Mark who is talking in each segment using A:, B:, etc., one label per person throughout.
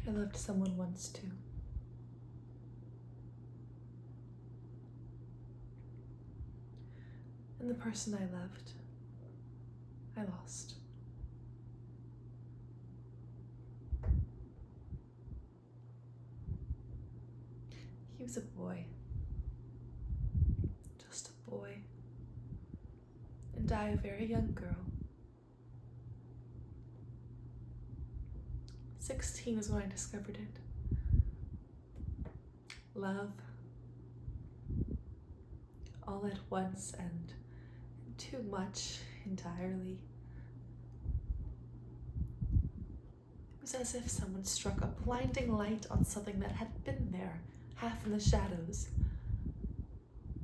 A: I loved someone once too. And the person I loved, I lost. He was a boy. Just a boy. And I, a very young girl. 16 is when I discovered it. Love. All at once and too much entirely. It was as if someone struck a blinding light on something that had been there, half in the shadows,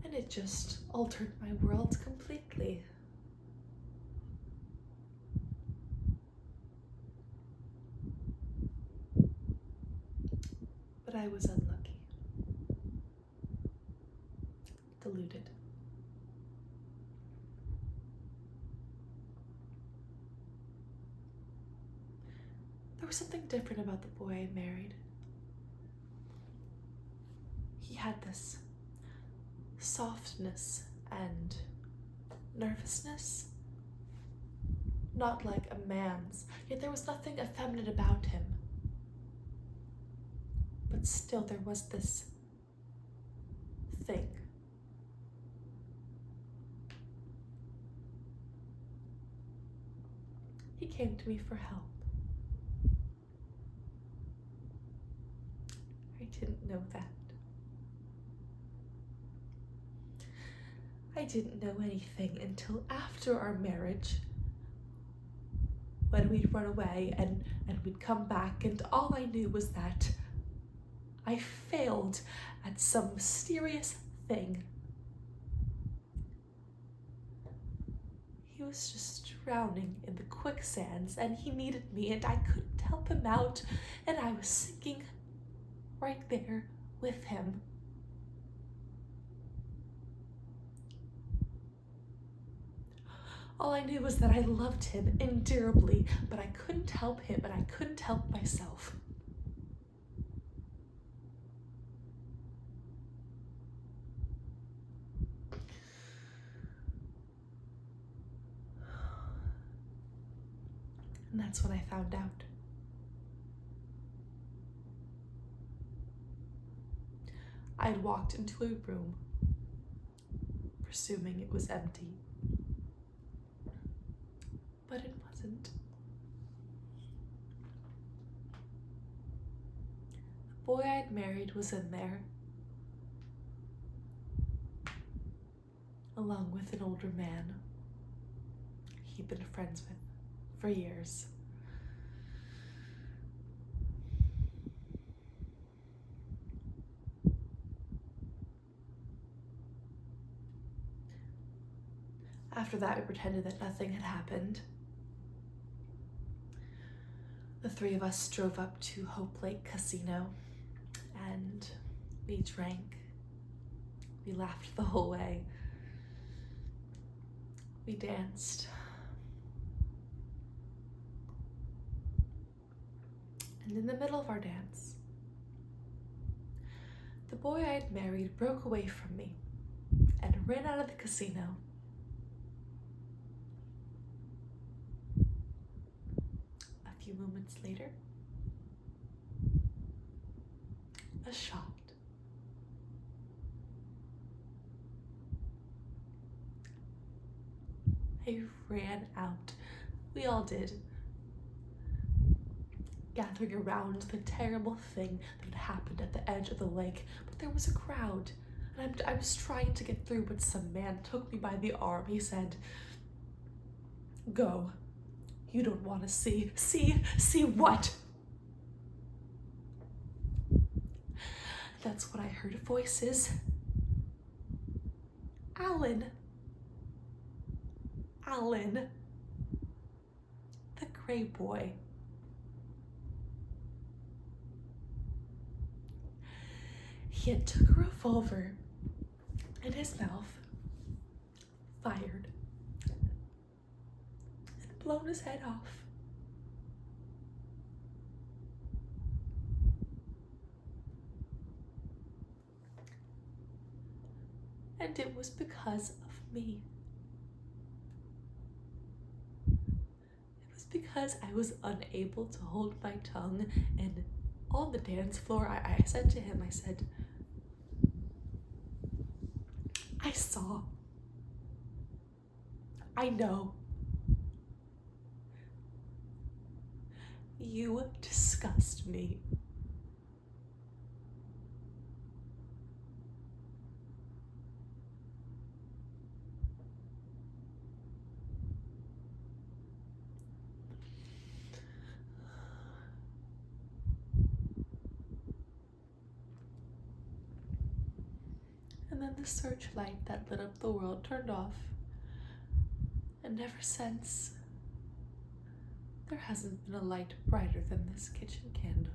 A: and it just altered my world completely. But I was unlucky. Deluded. There was something different about the boy I married. He had this softness and nervousness, not like a man's, yet there was nothing effeminate about him. But still there was this thing. He came to me for help. I didn't know that. I didn't know anything until after our marriage, when we'd run away and we'd come back, and all I knew was that I failed at some mysterious thing. He was just drowning in the quicksands and he needed me and I couldn't help him out, and I was sinking right there with him. All I knew was that I loved him endurably, but I couldn't help him and I couldn't help myself. And that's when I found out. I'd walked into a room, presuming it was empty. But it wasn't. The boy I'd married was in there, along with an older man he'd been friends with for years. After that, we pretended that nothing had happened. The three of us drove up to Hope Lake Casino and we drank. We laughed the whole way. We danced. And in the middle of our dance, the boy I had married broke away from me and ran out of the casino. A few moments later, a shot. I ran out. We all did. Gathering around the terrible thing that had happened at the edge of the lake, but there was a crowd, and I was trying to get through, but some man took me by the arm. He said, "Go. You don't want to see." See what? That's when I heard voices. Alan, the gray boy. He had took a revolver in his mouth, fired, and blown his head off. And it was because of me. It was because I was unable to hold my tongue, and on the dance floor, I said to him, I said, I saw. I know. You disgust me. And then the searchlight that lit up the world turned off. And ever since, there hasn't been a light brighter than this kitchen candle.